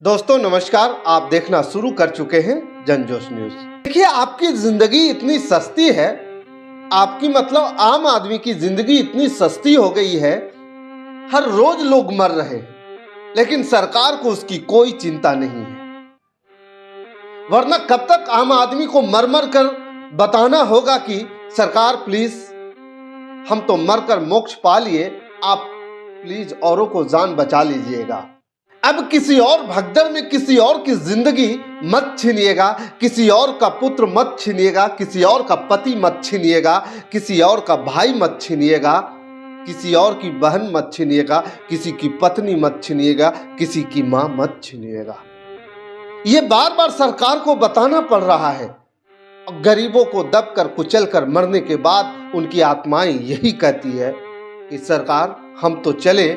दोस्तों नमस्कार। आप देखना शुरू कर चुके हैं जनजोश न्यूज। देखिए, आपकी जिंदगी इतनी सस्ती है, आपकी मतलब आम आदमी की जिंदगी इतनी सस्ती हो गई है। हर रोज लोग मर रहे हैं, लेकिन सरकार को उसकी कोई चिंता नहीं है। वरना कब तक आम आदमी को मर मर कर बताना होगा कि सरकार प्लीज, हम तो मर कर मोक्ष पा लिए, आप प्लीज औरों को जान बचा लीजिएगा। अब किसी और भगदड़ में किसी और की जिंदगी मत छीनिएगा, किसी और का पुत्र मत छीनिएगा, किसी और का पति मत छीनिएगा, किसी और का भाई मत छीनिएगा, किसी और की बहन मत छीनिएगा, किसी की पत्नी मत छीनिएगा, किसी की मां मत छीनिएगा। ये बार बार सरकार को बताना पड़ रहा है। गरीबों को दबकर कुचलकर मरने के बाद उनकी आत्माएं यही कहती है कि सरकार, हम तो चले,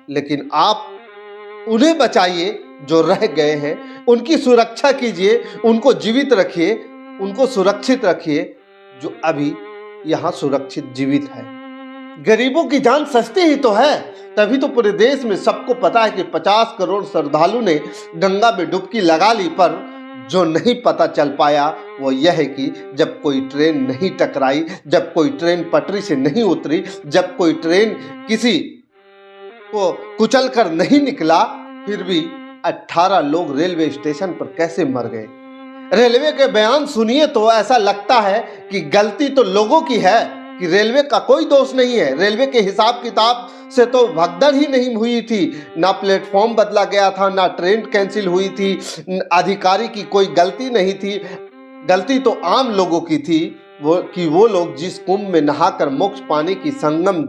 लेकिन आप उन्हें बचाइए जो रह गए हैं, उनकी सुरक्षा कीजिए, उनको जीवित रखिए, उनको सुरक्षित रखिए जो अभी यहाँ सुरक्षित जीवित है। गरीबों की जान सस्ती ही तो है, तभी तो पूरे देश में सबको पता है कि 50 करोड़ श्रद्धालु ने गंगा में डुबकी लगा ली। पर जो नहीं पता चल पाया वो यह है कि जब कोई ट्रेन नहीं टकराई, जब कोई ट्रेन पटरी से नहीं उतरी, जब कोई ट्रेन किसी को कुचल कर नहीं निकला, फिर भी 18 लोग रेलवे स्टेशन पर कैसे मर गए। रेलवे के बयान सुनिए तो ऐसा लगता है कि गलती तो लोगों की है, कि रेलवे का कोई दोष नहीं है। रेलवे के हिसाब किताब से तो भगदड़ ही नहीं हुई थी, ना प्लेटफॉर्म बदला गया था, ना ट्रेन कैंसिल हुई थी, अधिकारी की कोई गलती नहीं थी। गलती तो आम लोगों की थी, वो लोग जिस कुंभ में नहाकर मोक्ष पाने की संगम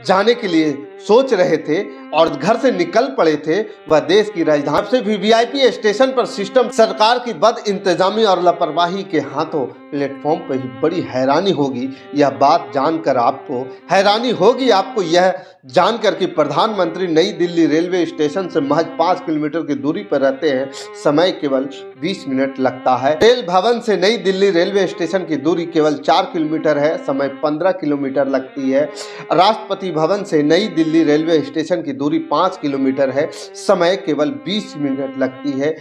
जाने के लिए सोच रहे थे और घर से निकल पड़े थे, वह देश की राजधानी से भी वीआईपी स्टेशन पर सिस्टम सरकार की बद इंतजामी और लापरवाही के हाथों प्लेटफॉर्म पर ही बड़ी हैरानी होगी। यह बात जानकर आपको हैरानी होगी, आपको यह जानकर कि प्रधानमंत्री नई दिल्ली रेलवे स्टेशन से महज 5 किलोमीटर की दूरी पर रहते हैं। समय केवल 20 मिनट लगता है। रेल भवन से नई दिल्ली रेलवे स्टेशन की दूरी केवल 4 किलोमीटर है, समय 15 किलोमीटर लगती है। राष्ट्रपति भवन से नई दिल्ली रेलवे स्टेशन की दूरी 5 किलोमीटर है, समय केवल 20 मिनट लगती है।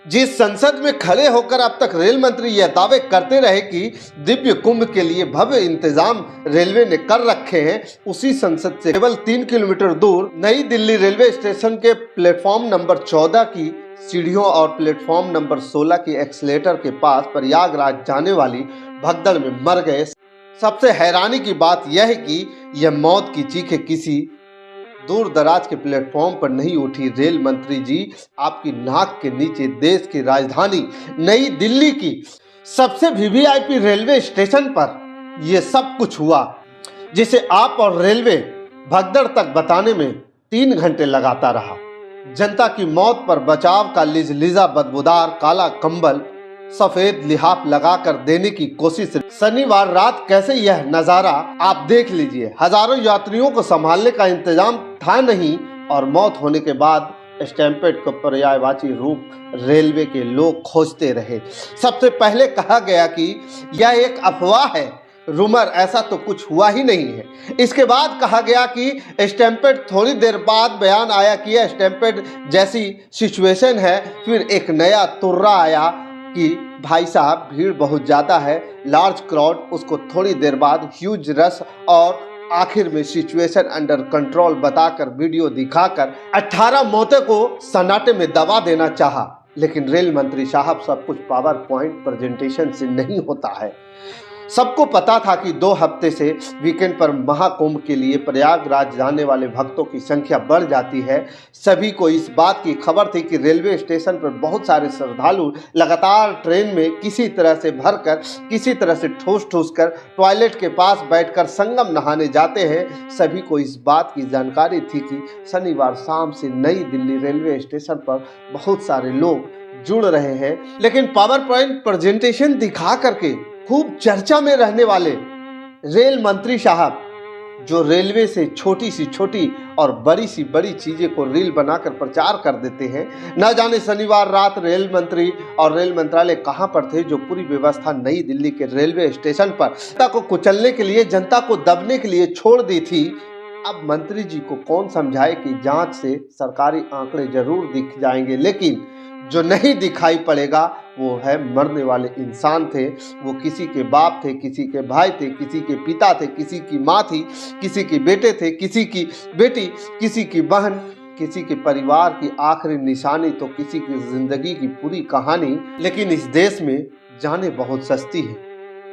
जिस संसद में खड़े होकर अब तक रेल मंत्री यह दावे करते रहे कि दिव्य कुंभ के लिए भव्य इंतजाम रेलवे ने कर रखे हैं, उसी संसद से केवल 3 किलोमीटर दूर नई दिल्ली रेलवे स्टेशन के प्लेटफॉर्म नंबर 14 की सीढ़ियों और प्लेटफॉर्म नंबर 16 की एक्सीलेटर के पास प्रयागराज जाने वाली भगदड़ में मर गए। सबसे हैरानी की बात यह है कि यह मौत की चीखें किसी दूर दराज के प्लेटफॉर्म पर नहीं उठी। रेल मंत्री जी, आपकी नाक के नीचे देश की राजधानी नई दिल्ली की सबसे वीवीआईपी रेलवे स्टेशन पर यह सब कुछ हुआ, जिसे आप और रेलवे भगदड़ तक बताने में 3 घंटे लगाता रहा। जनता की मौत पर बचाव का लिजलिजा बदबूदार काला कंबल सफेद लिहाफ लगाकर देने की कोशिश। शनिवार रात कैसे यह नजारा आप देख लीजिए। हजारों यात्रियों को संभालने का इंतजाम था नहीं और मौत होने के बाद स्टैम्पेड का पर्यायवाची रूप रेलवे के लोग खोजते रहे। सबसे पहले कहा गया कि यह एक अफवाह है, रूमर, ऐसा तो कुछ हुआ ही नहीं है। इसके बाद कहा गया कि स्टैम्पेड, थोड़ी देर बाद बयान आया कि यह स्टैम्पेड जैसी सिचुएशन है। फिर एक नया तुर्रा आया कि भाई साहब भीड़ बहुत ज़्यादा है, लार्ज क्राउड, उसको थोड़ी देर बाद ह्यूज रश, और आखिर में सिचुएशन अंडर कंट्रोल बताकर वीडियो दिखाकर 18 मौतें को सन्नाटे में दबा देना चाहा। लेकिन रेल मंत्री साहब, सब कुछ पावर पॉइंट प्रेजेंटेशन से नहीं होता है। सबको पता था कि 2 हफ्ते से वीकेंड पर महाकुंभ के लिए प्रयागराज जाने वाले भक्तों की संख्या बढ़ जाती है। सभी को इस बात की खबर थी कि रेलवे स्टेशन पर बहुत सारे श्रद्धालु लगातार ट्रेन में किसी तरह से भरकर, किसी तरह से ठूस कर टॉयलेट के पास बैठकर संगम नहाने जाते हैं। सभी को इस बात की जानकारी थी कि शनिवार शाम से नई दिल्ली रेलवे स्टेशन पर बहुत सारे लोग जुड़ रहे हैं। लेकिन पावर पॉइंट प्रेजेंटेशन दिखा करके खूब चर्चा में रहने वाले रेल मंत्री साहब, जो रेलवे से छोटी सी छोटी और बड़ी सी बड़ी चीजें को रील बनाकर प्रचार कर देते हैं, न जाने शनिवार रात रेल मंत्री और रेल मंत्रालय कहां पर थे, जो पूरी व्यवस्था नई दिल्ली के रेलवे स्टेशन पर जनता को कुचलने के लिए, जनता को दबने के लिए छोड़ दी थी। अब मंत्री जी को कौन समझाए कि जांच से सरकारी आंकड़े जरूर दिख जाएंगे, लेकिन जो नहीं दिखाई पड़ेगा वो है मरने वाले इंसान थे। वो किसी के बाप थे, किसी के भाई थे, किसी के पिता थे, किसी की माँ थी, किसी के बेटे थे, किसी की बेटी, किसी की बहन, किसी के परिवार की आखिरी निशानी तो किसी की जिंदगी की पूरी कहानी। लेकिन इस देश में जाने बहुत सस्ती है,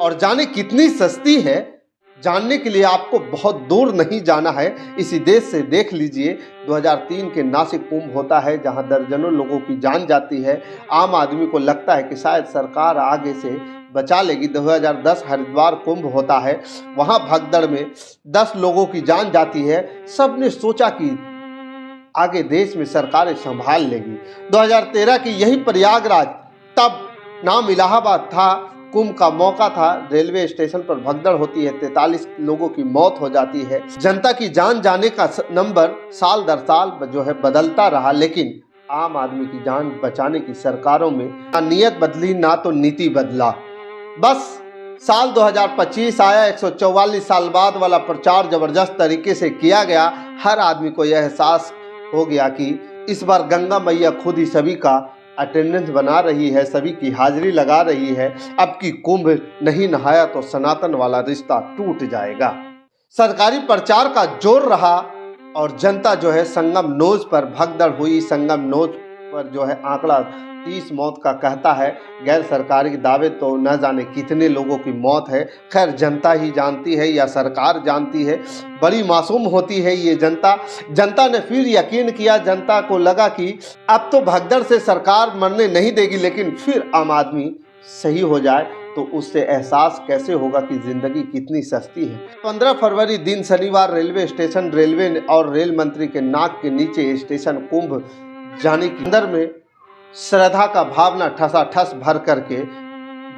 और जाने कितनी सस्ती है जानने के लिए आपको बहुत दूर नहीं जाना है। इसी देश से देख लीजिए, 2003 के नासिक कुंभ होता है जहां दर्जनों लोगों की जान जाती है। आम आदमी को लगता है कि शायद सरकार आगे से बचा लेगी। 2010 हरिद्वार कुंभ होता है, वहां भगदड़ में 10 लोगों की जान जाती है। सबने सोचा कि आगे देश में सरकारें संभाल लेगी। 2013 की यही प्रयागराज, तब नाम इलाहाबाद था, कुंभ का मौका था, रेलवे स्टेशन पर भगदड़ होती है, 43 लोगों की मौत हो जाती है। जनता की जान जाने का नंबर साल दर साल जो है बदलता रहा, लेकिन आम आदमी की जान बचाने की सरकारों में ना नीयत बदली ना तो नीति बदला। बस साल 2025 आया, 144 साल बाद वाला प्रचार जबरदस्त तरीके से किया गया। हर आदमी को यह एहसास हो गया कि इस बार गंगा मैया खुद ही सभी का अटेंडेंस बना रही है, सभी की हाजिरी लगा रही है। अब की कुंभ नहीं नहाया तो सनातन वाला रिश्ता टूट जाएगा। सरकारी प्रचार का जोर रहा और जनता जो है संगम नोज पर भगदड़ हुई। संगम नोज पर जो है आंकड़ा 30 मौत का कहता है। गैर सरकारी दावे तो न जाने कितने लोगों की मौत है। खैर जनता ही जानती है या सरकार जानती है। बड़ी मासूम होती है ये जनता। जनता ने फिर यकीन किया, जनता को लगा कि अब तो भगदड़ से सरकार मरने नहीं देगी, लेकिन फिर आम आदमी सही हो जाए तो उससे एहसास कैसे होगा कि जिंदगी कितनी सस्ती है। 15 फरवरी दिन शनिवार रेलवे स्टेशन, रेलवे और रेल मंत्री के नाक के नीचे स्टेशन कुंभ जाने के अंदर में श्रद्धा का भावना ठसाठस भर करके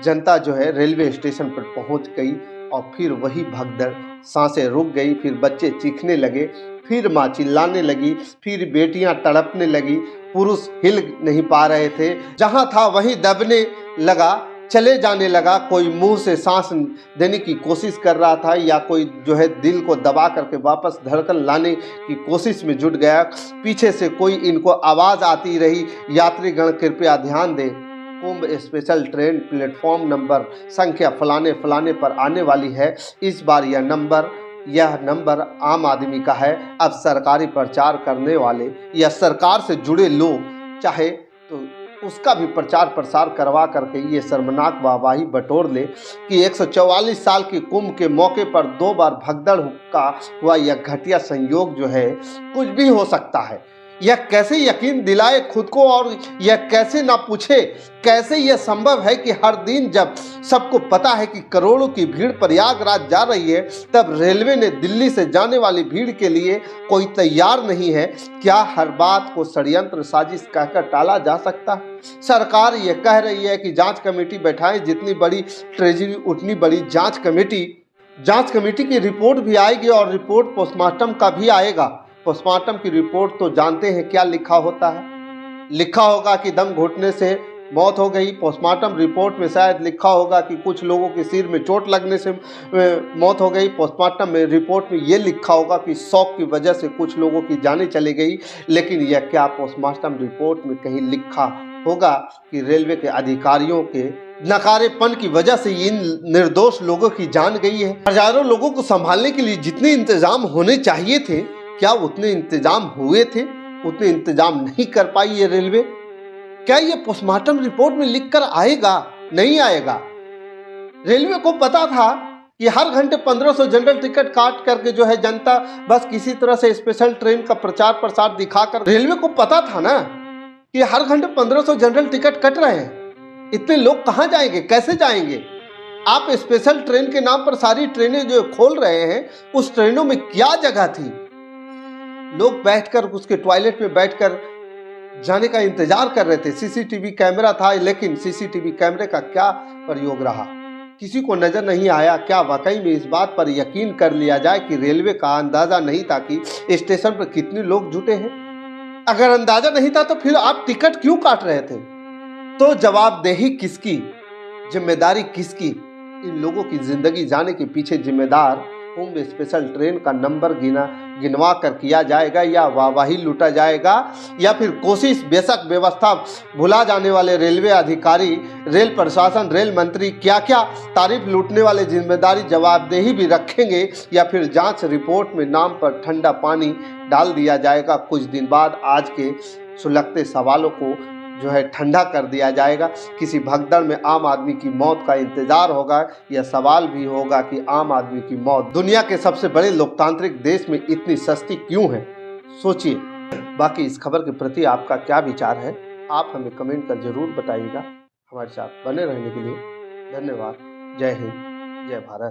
जनता जो है रेलवे स्टेशन पर पहुंच गई। और फिर वही भगदड़, सांसें रुक गई, फिर बच्चे चीखने लगे, फिर माँ चिल्लाने लगी, फिर बेटियां तड़पने लगी, पुरुष हिल नहीं पा रहे थे, जहां था वहीं दबने लगा, चले जाने लगा। कोई मुंह से सांस देने की कोशिश कर रहा था या कोई जो है दिल को दबा करके वापस धड़कन लाने की कोशिश में जुट गया। पीछे से कोई इनको आवाज़ आती रही, यात्रीगण कृपया ध्यान दें, कुंभ स्पेशल ट्रेन प्लेटफॉर्म नंबर संख्या फलाने फलाने पर आने वाली है। इस बार यह नंबर आम आदमी का है। अब सरकारी प्रचार करने वाले या सरकार से जुड़े लोग चाहे तो उसका भी प्रचार प्रसार करवा करके ये शर्मनाक वाहवाही बटोर ले कि 144 साल के कुंभ के मौके पर 2 बार भगदड़ का हुआ यह घटिया संयोग जो है कुछ भी हो सकता है। यह कैसे यकीन दिलाए खुद को, और यह कैसे ना पूछे कैसे यह संभव है कि हर दिन जब सबको पता है कि करोड़ों की भीड़ प्रयागराज जा रही है, तब रेलवे ने दिल्ली से जाने वाली भीड़ के लिए कोई तैयार नहीं है। क्या हर बात को षड्यंत्र साजिश कहकर टाला जा सकता है? सरकार ये कह रही है कि जांच कमेटी बैठाएं, जितनी बड़ी ट्रेजरी उतनी बड़ी जांच कमेटी की रिपोर्ट भी आएगी और रिपोर्ट पोस्टमार्टम का भी आएगा। पोस्टमार्टम की रिपोर्ट तो जानते हैं क्या लिखा होता है। लिखा होगा कि दम घुटने से मौत हो गई। पोस्टमार्टम रिपोर्ट में शायद लिखा होगा कि कुछ लोगों के सिर में चोट लगने से मौत हो गई। पोस्टमार्टम में रिपोर्ट में ये लिखा होगा कि शॉक की वजह से कुछ लोगों की जानें चली गई। लेकिन यह क्या पोस्टमार्टम रिपोर्ट में कहीं लिखा होगा कि रेलवे के अधिकारियों के नकारेपन की वजह से इन निर्दोष लोगों की जान गई है? हजारों लोगों को संभालने के लिए जितने इंतजाम होने चाहिए थे, क्या उतने इंतजाम हुए थे? उतने इंतजाम नहीं कर पाई ये रेलवे। क्या ये पोस्टमार्टम रिपोर्ट में लिखकर आएगा? नहीं आएगा। रेलवे को पता था कि हर घंटे 1500 जनरल टिकट काट करके जो है जनता बस किसी तरह से स्पेशल ट्रेन का प्रचार प्रसार दिखाकर, रेलवे को पता था ना कि हर घंटे 1500 जनरल टिकट कट रहे हैं। इतने लोग कहाँ जाएंगे, कैसे जाएंगे? आप स्पेशल ट्रेन के नाम पर सारी ट्रेनें जो खोल रहे हैं, उस ट्रेनों में क्या जगह थी? लोग बैठकर उसके टॉयलेट में बैठकर जाने का इंतजार कर रहे थे। सीसीटीवी कैमरा था, लेकिन सीसीटीवी कैमरे का क्या प्रयोग रहा? किसी को नजर नहीं आया। क्या वाकई में इस बात पर यकीन कर लिया जाए कि रेलवे का अंदाजा नहीं था कि स्टेशन पर कितने लोग जुटे हैं? अगर अंदाजा नहीं था तो फिर आप टिकट क्यों काट रहे थे? तो जवाबदेही किसकी, जिम्मेदारी किसकी? इन लोगों की जिंदगी जाने के पीछे जिम्मेदार कुंभ स्पेशल ट्रेन का नंबर गिनवा कर किया जाएगा या वाहवाही लूटा जाएगा, या फिर कोशिश बेशक व्यवस्था भुला जाने वाले रेलवे अधिकारी, रेल प्रशासन, रेल मंत्री क्या क्या तारीफ लूटने वाले जिम्मेदारी जवाबदेही भी रखेंगे, या फिर जांच रिपोर्ट में नाम पर ठंडा पानी डाल दिया जाएगा। कुछ दिन बाद आज के सुलगते सवालों को जो है ठंडा कर दिया जाएगा। किसी भगदड़ में आम आदमी की मौत का इंतजार होगा। यह सवाल भी होगा कि आम आदमी की मौत दुनिया के सबसे बड़े लोकतांत्रिक देश में इतनी सस्ती क्यों है, सोचिए। बाकी इस खबर के प्रति आपका क्या विचार है, आप हमें कमेंट कर जरूर बताइएगा। हमारे साथ बने रहने के लिए धन्यवाद। जय हिंद, जय भारत।